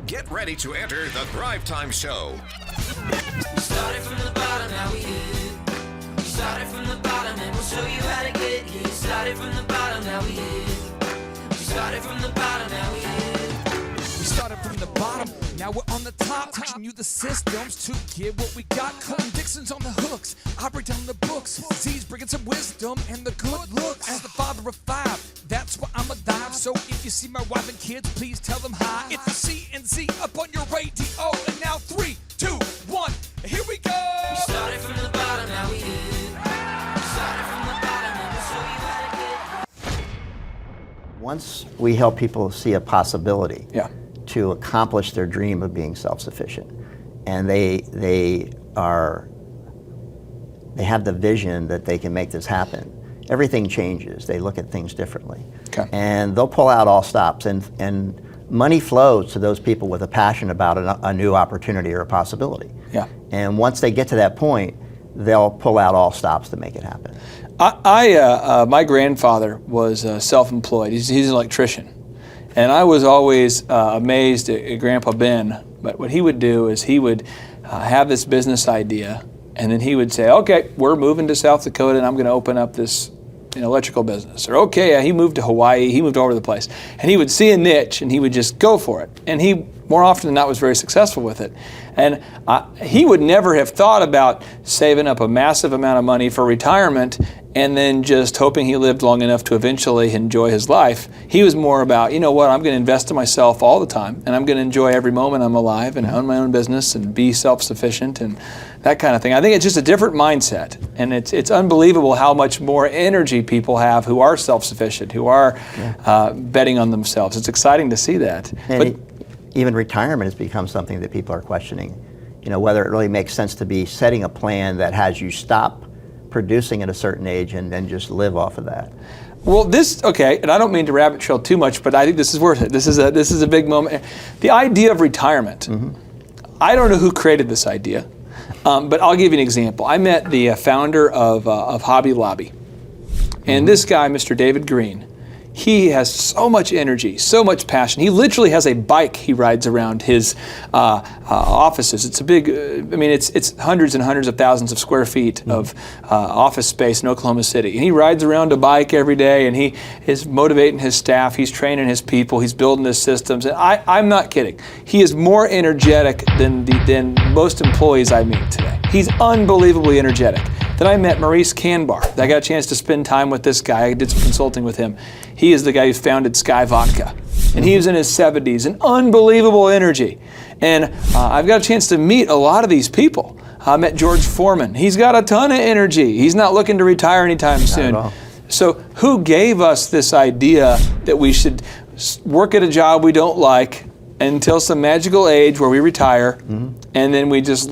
Get ready to enter the Thrivetime Show. We started from the bottom, now we here. We started from the bottom, and we'll show you how to get here. Started from the bottom, now we here. We started from the bottom, now we here. We started from the bottom, now we're on the top. Teaching you the systems to get what we got. Colton Dixon's on the hooks, I break down the books. Z's bringing some wisdom and the good looks. As the father of five, that's why I'm alive. So if you see my wife and kids, please tell them hi. It's the C&Z up on your radio. And now 3, 2, 1, here we go. We started from the bottom, now we here. We started from the bottom, and we'll show you how to get. Once we help people see a possibility Yeah. to accomplish their dream of being self-sufficient, and they have the vision that they can make this happen, everything changes. They look at things differently. Okay. And they'll pull out all stops, and money flows to those people with a passion about a new opportunity or a possibility. Yeah. And once they get to that point, they'll pull out all stops to make it happen. My grandfather was self-employed. He's an electrician. And I was always amazed at Grandpa Ben. But what he would do is he would have this business idea, and then he would say, okay, we're moving to South Dakota, and I'm going to open up this electrical business. Or, okay, he moved to Hawaii, he moved all over the place. And he would see a niche, and he would just go for it. And he, more often than not, was very successful with it. And he would never have thought about saving up a massive amount of money for retirement and then just hoping he lived long enough to eventually enjoy his life. He was more about, you know what, I'm going to invest in myself all the time, and I'm going to enjoy every moment I'm alive and own my own business and be self-sufficient and that kind of thing. I think it's just a different mindset, and it's unbelievable how much more energy people have who are self-sufficient, who are betting on themselves. It's exciting to see that. And even retirement has become something that people are questioning. Whether it really makes sense to be setting a plan that has you stop producing at a certain age and then just live off of that. Well, and I don't mean to rabbit trail too much, but I think this is worth it. This is a big moment. The idea of retirement. Mm-hmm. I don't know who created this idea, but I'll give you an example. I met the founder of Hobby Lobby, and this guy, Mr. David Green, he has so much energy, so much passion. He literally has a bike he rides around his offices. It's a big, it's hundreds and hundreds of thousands of square feet of office space in Oklahoma City. And he rides around a bike every day, and he is motivating his staff. He's training his people. He's building his systems. And I'm not kidding. He is more energetic than most employees I meet today. He's unbelievably energetic. Then I met Maurice Canbar. I got a chance to spend time with this guy. I did some consulting with him. He is the guy who founded Sky Vodka. And he was in his 70s, and unbelievable energy. And I've got a chance to meet a lot of these people. I met George Foreman. He's got a ton of energy. He's not looking to retire anytime soon. Not at all. So who gave us this idea that we should work at a job we don't like until some magical age where we retire, and then we just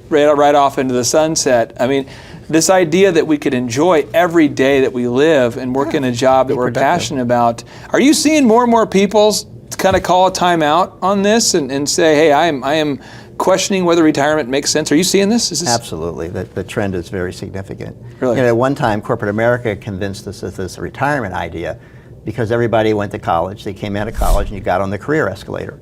right off into the sunset? I mean, this idea that we could enjoy every day that we live and work in a job that we're passionate about. Are you seeing more and more people kind of call a time out on this and say, hey, I am questioning whether retirement makes sense? Are you seeing this? Absolutely. The trend is very significant. Really? At one time, corporate America convinced us of this retirement idea because everybody went to college. They came out of college and you got on the career escalator.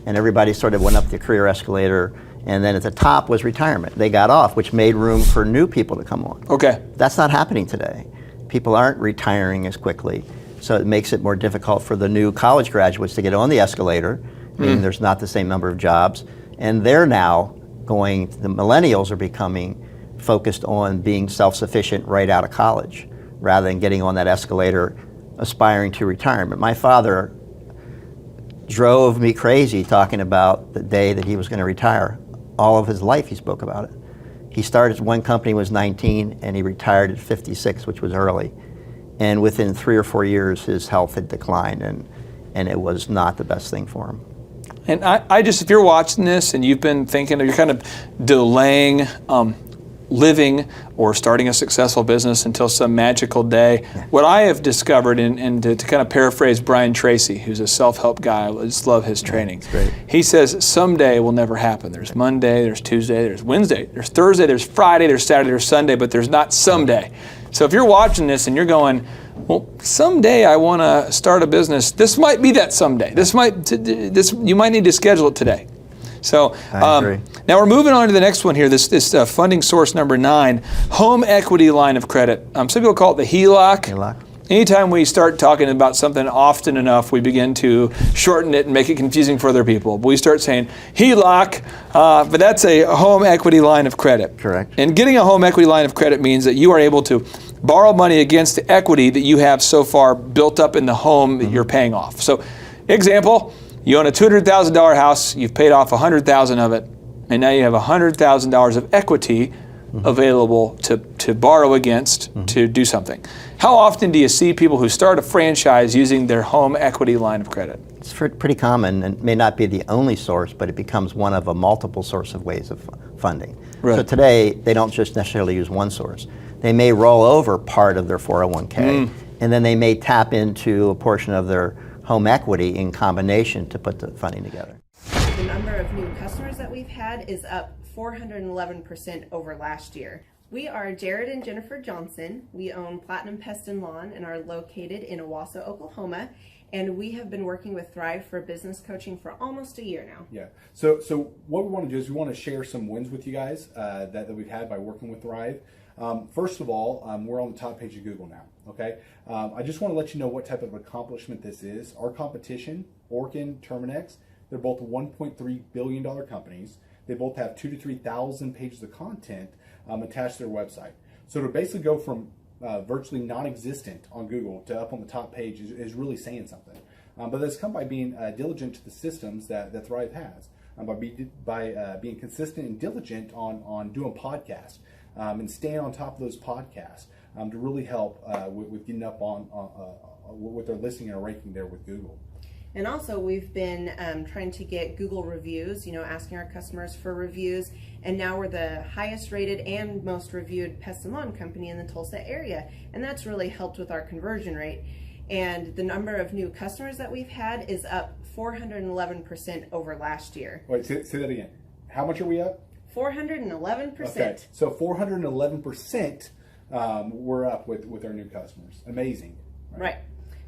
And everybody sort of went up the career escalator, and then at the top was retirement. They got off, which made room for new people to come on. Okay. That's not happening today. People aren't retiring as quickly, so it makes it more difficult for the new college graduates to get on the escalator, meaning there's not the same number of jobs. And they're now the millennials are becoming focused on being self-sufficient right out of college, rather than getting on that escalator aspiring to retirement. My father drove me crazy talking about the day that he was going to retire. All of his life he spoke about it. He started one company when he was 19 and he retired at 56, which was early. And within 3 or 4 years his health had declined and it was not the best thing for him. And I just, if you're watching this and you've been thinking, or you're kind of delaying living or starting a successful business until some magical day, what I have discovered, and to kind of paraphrase Brian Tracy, who's a self-help guy, I just love his training. Great. He says, someday will never happen. There's Monday, there's Tuesday, there's Wednesday, there's Thursday, there's Friday, there's Saturday, there's Sunday, but there's not someday. So if you're watching this and you're going, well, someday I want to start a business. This might be that someday. You might need to schedule it today. So I agree. Now we're moving on to the next one here. This funding source number 9, home equity line of credit. Some people call it the HELOC. HELOC. Anytime we start talking about something often enough, we begin to shorten it and make it confusing for other people. But we start saying HELOC, but that's a home equity line of credit. Correct. And getting a home equity line of credit means that you are able to borrow money against the equity that you have so far built up in the home that you're paying off. So, example, you own a $200,000 house, you've paid off $100,000 of it, and now you have $100,000 of equity available to borrow against to do something. How often do you see people who start a franchise using their home equity line of credit? It's pretty common, and may not be the only source, but it becomes one of a multiple source of ways of funding. Right. So today, they don't just necessarily use one source. They may roll over part of their 401k, and then they may tap into a portion of their home equity in combination to put the funding together. The number of new customers that we've had is up 411% over last year. We are Jared and Jennifer Johnson. We own Platinum Pest and Lawn and are located in Owasso, Oklahoma. And we have been working with Thrive for business coaching for almost a year now. Yeah. So what we want to do is we want to share some wins with you guys that we've had by working with Thrive. First of all, we're on the top page of Google now. Okay. I just want to let you know what type of accomplishment this is. Our competition, Orkin, Terminex, they're both $1.3 billion companies. They both have 2,000 to 3,000 pages of content attached to their website. So to basically go from virtually non-existent on Google to up on the top page is really saying something. But that's come by being diligent to the systems that Thrive has, by being consistent and diligent on doing podcasts and staying on top of those podcasts to really help with getting up on with their listing and ranking there with Google. And also we've been trying to get Google reviews, asking our customers for reviews. And now we're the highest rated and most reviewed pest and lawn company in the Tulsa area. And that's really helped with our conversion rate. And the number of new customers that we've had is up 411% over last year. Wait, say that again. How much are we up? 411%. Okay, so 411% we're up with our new customers. Amazing. Right.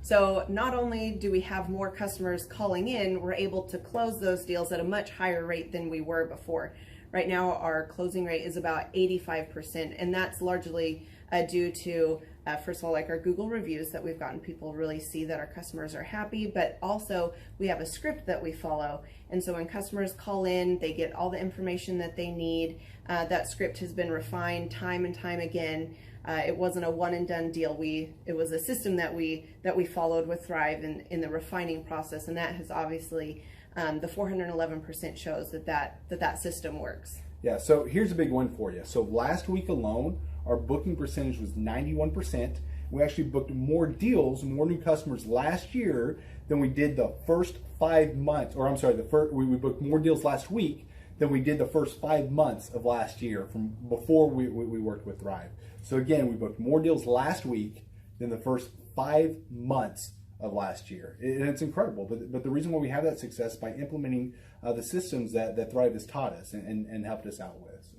So not only do we have more customers calling in, we're able to close those deals at a much higher rate than we were before. Right now, our closing rate is about 85%, and that's largely due to, first of all, like our Google reviews that we've gotten people really see that our customers are happy, but also we have a script that we follow. And so when customers call in, they get all the information that they need. That script has been refined time and time again. It wasn't a one and done deal. It was a system that we followed with Thrive in the refining process, and that has obviously the 411% shows that system works. Yeah, so here's a big one for you. So last week alone, our booking percentage was 91%. We actually booked more deals, more new customers last year than we did the first 5 months, or I'm sorry, we booked more deals last week than we did the first 5 months of last year from before we worked with Thrive. So again, we booked more deals last week than the first 5 months of last year. And it's incredible. But the reason why we have that success is by implementing the systems that Thrive has taught us and helped us out with. So.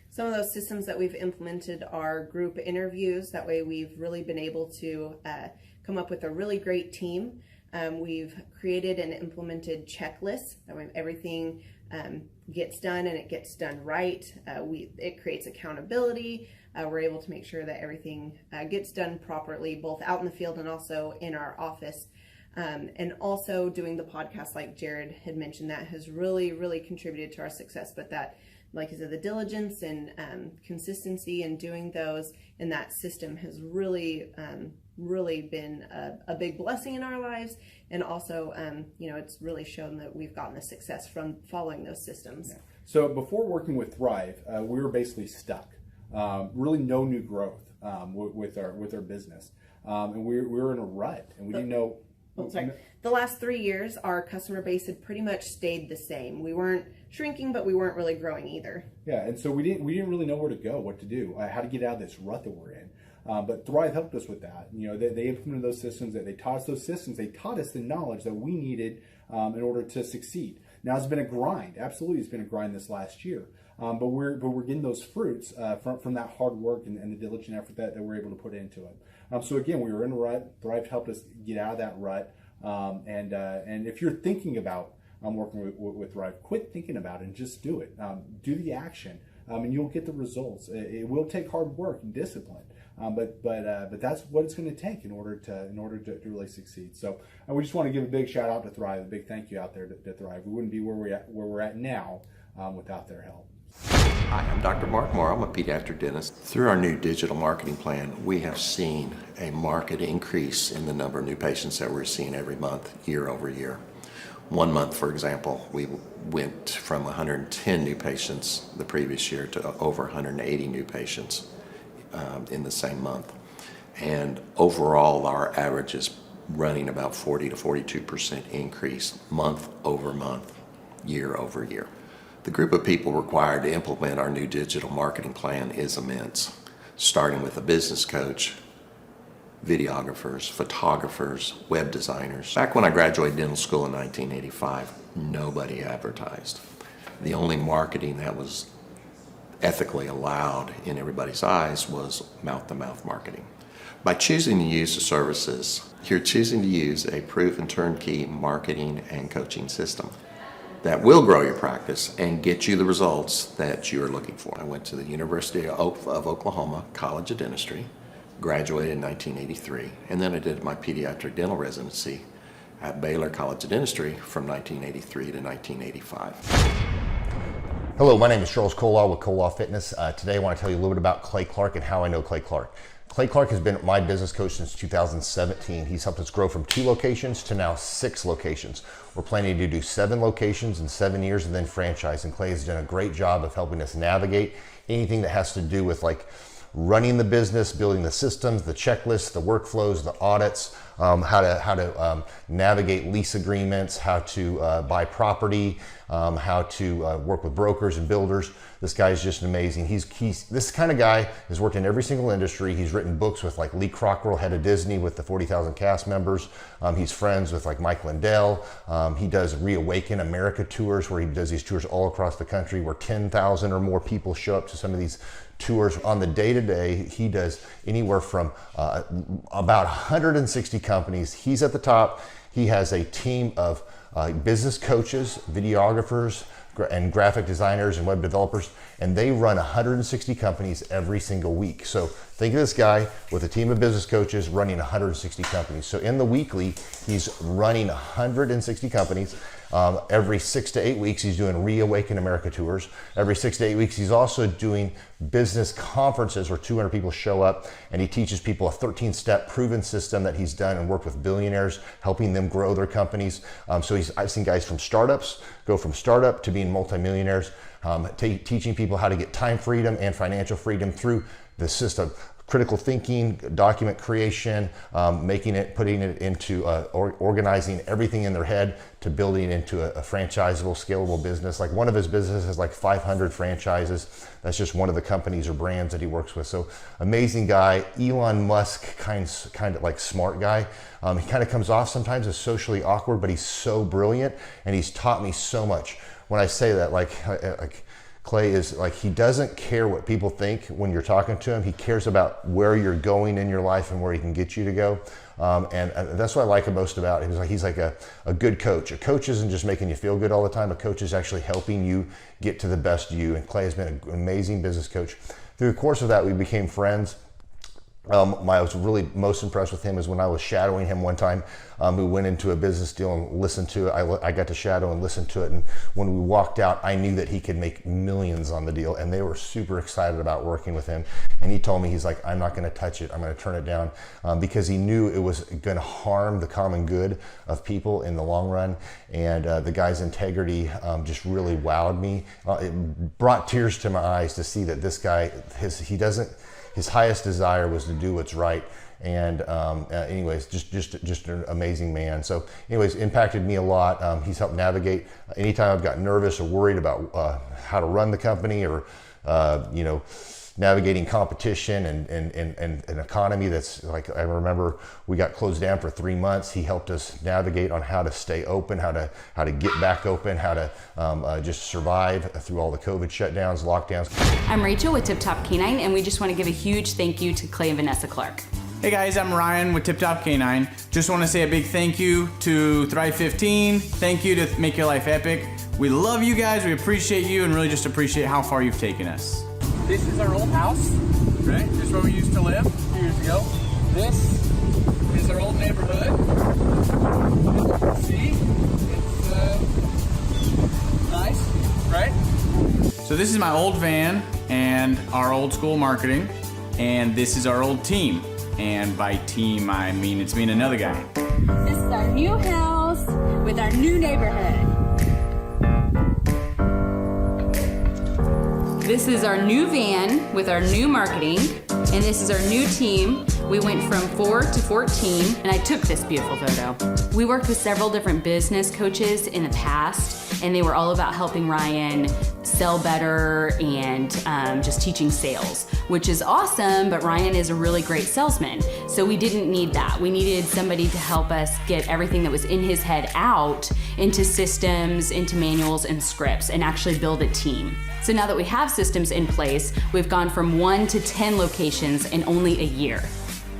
Some of those systems that we've implemented are group interviews. That way we've really been able to come up with a really great team. We've created and implemented checklists. That way everything gets done and it gets done right. It creates accountability. We're able to make sure that everything gets done properly, both out in the field and also in our office. And also doing the podcast, like Jared had mentioned, that has really, really contributed to our success. But that, like I said, the diligence and consistency in doing those and that system has really, really been a big blessing in our lives. And also, it's really shown that we've gotten the success from following those systems. Yeah. So before working with Thrive, we were basically stuck. Really no new growth with our business. And we were in a rut and we didn't know. The last 3 years, our customer base had pretty much stayed the same. We weren't shrinking, but we weren't really growing either. Yeah, and so we didn't really know where to go, what to do, how to get out of this rut that we're in. But Thrive helped us with that. They implemented those systems. They taught us those systems. They taught us the knowledge that we needed in order to succeed. Now it's been a grind. Absolutely, it's been a grind this last year. But we're getting those fruits from that hard work and the diligent effort that we're able to put into it. So again, we were in a rut. Thrive helped us get out of that rut. And if you're thinking about working with Thrive, quit thinking about it and just do it. Do the action, and you'll get the results. It will take hard work and discipline, but that's what it's going to take in order to really succeed. So we just want to give a big shout out to Thrive, a big thank you out there to Thrive. We wouldn't be where we're at now without their help. Hi, I'm Dr. Mark Moore. I'm a pediatric dentist. Through our new digital marketing plan, we have seen a marked increase in the number of new patients that we're seeing every month, year over year. One month, for example, we went from 110 new patients the previous year to over 180 new patients in the same month. And overall, our average is running about 40 to 42% increase month over month, year over year. The group of people required to implement our new digital marketing plan is immense, starting with a business coach, videographers, photographers, web designers. Back when I graduated dental school in 1985, nobody advertised. The only marketing that was ethically allowed in everybody's eyes was mouth-to-mouth marketing. By choosing to use the services, you're choosing to use a proven turnkey marketing and coaching system that will grow your practice and get you the results that you're looking for. I went to the University of Oklahoma College of Dentistry, graduated in 1983, and then I did my pediatric dental residency at Baylor College of Dentistry from 1983 to 1985. Hello, my name is Charles Kolaw with Kolaw Fitness. Today I want to tell you a little bit about Clay Clark and how I know Clay Clark. Clay Clark has been my business coach since 2017. He's helped us grow from 2 locations to now 6 locations. We're planning to do 7 locations in 7 years and then franchise. And Clay has done a great job of helping us navigate anything that has to do with like running the business, building the systems, the checklists, the workflows, the audits, how to navigate lease agreements, how to buy property, how to work with brokers and builders. This guy is just amazing. He's this kind of guy has worked in every single industry. He's written books with like Lee Cockrell, head of Disney, with the 40,000 cast members. He's friends with like Mike Lindell. He does Reawaken America tours, where he does these tours all across the country, where 10,000 or more people show up to some of these tours. On the day-to-day, he does anywhere from about 160 companies. He's at the top. He has a team of business coaches, videographers, and graphic designers and web developers, and they run 160 companies every single week. So think of this guy with a team of business coaches running 160 companies. So in the weekly, he's running 160 companies. Every 6 to 8 weeks, he's doing Reawaken America tours. Every 6 to 8 weeks, he's also doing business conferences where 200 people show up, and he teaches people a 13-step proven system that he's done and worked with billionaires, helping them grow their companies. So I've seen guys from startups go from startup to being multimillionaires, teaching people how to get time freedom and financial freedom through the system. Critical thinking, document creation, putting it into organizing everything in their head to building into a franchisable, scalable business. Like one of his businesses has like 500 franchises. That's just one of the companies or brands that he works with. So amazing guy, Elon Musk kind of like smart guy. He kind of comes off sometimes as socially awkward, but he's so brilliant, and he's taught me so much. When I say that, like Clay is like, he doesn't care what people think when you're talking to him. He cares about where you're going in your life and where he can get you to go. And that's what I like most about him. He's like a good coach. A coach isn't just making you feel good all the time. A coach is actually helping you get to the best you. And Clay has been an amazing business coach. Through the course of that, we became friends. I was really most impressed with him is when I was shadowing him one time. We went into a business deal and listened to it. I got to shadow and listen to it. And when we walked out, I knew that he could make millions on the deal. And they were super excited about working with him. And he told me, he's like, I'm not going to touch it. I'm going to turn it down, because he knew it was going to harm the common good of people in the long run. And the guy's integrity just really wowed me. It brought tears to my eyes to see that this guy, his highest desire was to do what's right. And anyways, just an amazing man. So anyways, impacted me a lot. He's helped navigate anytime I've got nervous or worried about how to run the company, or navigating competition and an economy that's like, I remember we got closed down for 3 months. He helped us navigate on how to stay open, how to get back open, how to just survive through all the COVID shutdowns, lockdowns. I'm Rachel with Tip Top Canine, and we just want to give a huge thank you to Clay and Vanessa Clark. Hey guys, I'm Ryan with Tip Top Canine. Just want to say a big thank you to Thrive 15. Thank you to Make Your Life Epic. We love you guys, we appreciate you, and really just appreciate how far you've taken us. This is our old house, right? This is where we used to live a few years ago. This is our old neighborhood. See? It's nice, right? So this is my old van and our old school marketing, and this is our old team. And by team, I mean it's me and another guy. This is our new house with our new neighborhood. This is our new van with our new marketing, and this is our new team. We went from 4 to 14, and I took this beautiful photo. We worked with several different business coaches in the past, and they were all about helping Ryan sell better and just teaching sales, which is awesome, but Ryan is a really great salesman. So we didn't need that. We needed somebody to help us get everything that was in his head out into systems, into manuals and scripts, and actually build a team. So now that we have systems in place, we've gone from 1 to 10 locations in only a year.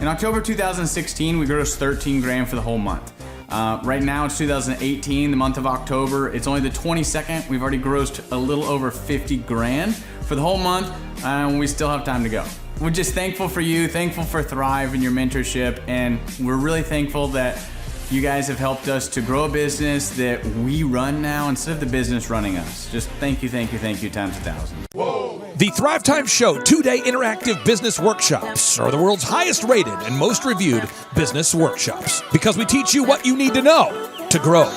In October 2016, we grossed 13 grand for the whole month. Right now it's 2018, the month of October. It's only the 22nd. We've already grossed a little over 50 grand for the whole month, and we still have time to go. We're just thankful for you, thankful for Thrive and your mentorship, and we're really thankful that you guys have helped us to grow a business that we run now instead of the business running us. Just thank you times 1,000. The Thrivetime Show 2-day interactive business workshops are the world's highest rated and most reviewed business workshops because we teach you what you need to know to grow.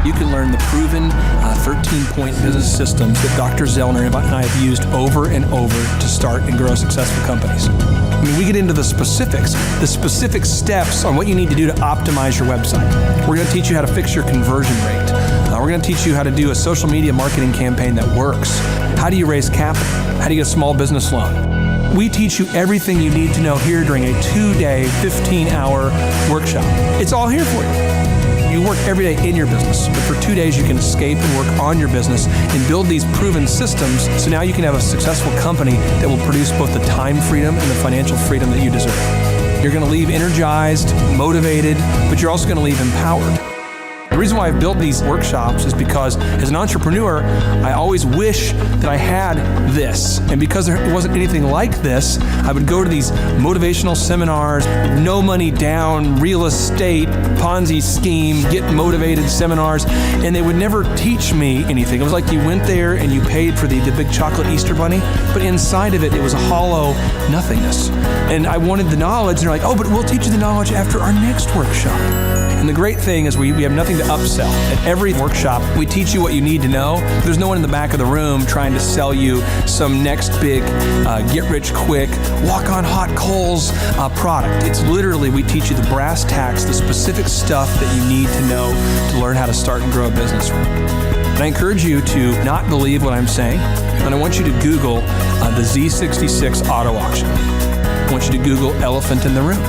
You can learn the proven 13-point business systems that Dr. Zellner and I have used over and over to start and grow successful companies. I mean, we get into the specific steps on what you need to do to optimize your website. We're going to teach you how to fix your conversion rate. We're going to teach you how to do a social media marketing campaign that works. How do you raise capital? How do you get a small business loan? We teach you everything you need to know here during a 2-day, 15-hour workshop. It's all here for you. You work every day in your business, but for 2 days you can escape and work on your business and build these proven systems so now you can have a successful company that will produce both the time freedom and the financial freedom that you deserve. You're going to leave energized, motivated, but you're also going to leave empowered. The reason why I've built these workshops is because as an entrepreneur, I always wish that I had this. And because there wasn't anything like this, I would go to these motivational seminars, no money down, real estate, Ponzi scheme, get motivated seminars, and they would never teach me anything. It was like you went there and you paid for the big chocolate Easter bunny, but inside of it, it was a hollow nothingness. And I wanted the knowledge, and they're like, oh, but we'll teach you the knowledge after our next workshop. And the great thing is we have nothing to upsell. At every workshop, we teach you what you need to know. There's no one in the back of the room trying to sell you some next big get-rich-quick, walk-on-hot coals product. It's literally, we teach you the brass tacks, the specific stuff that you need to know to learn how to start and grow a business. And I encourage you to not believe what I'm saying, and I want you to Google the Z66 auto auction. I want you to Google elephant in the room.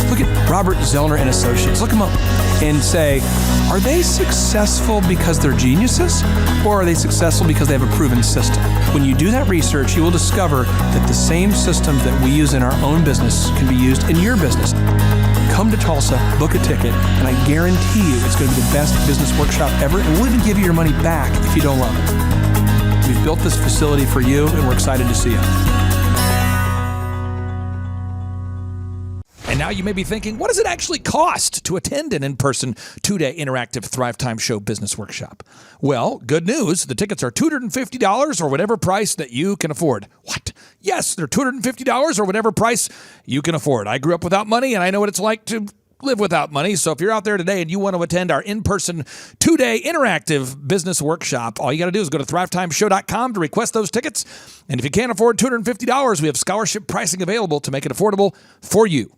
Look at Robert Zellner and Associates. Look them up and say, are they successful because they're geniuses, or are they successful because they have a proven system? When you do that research, you will discover that the same systems that we use in our own business can be used in your business. Come to Tulsa, book a ticket, and I guarantee you it's going to be the best business workshop ever, and we'll even give you your money back if you don't love it. We've built this facility for you, and we're excited to see you. And now you may be thinking, what does it actually cost to attend an in-person 2-day interactive Thrivetime Show business workshop? Well, good news. The tickets are $250 or whatever price that you can afford. What? Yes, they're $250 or whatever price you can afford. I grew up without money, and I know what it's like to live without money. So if you're out there today and you want to attend our in-person 2-day interactive business workshop, all you got to do is go to thrivetimeshow.com to request those tickets. And if you can't afford $250, we have scholarship pricing available to make it affordable for you.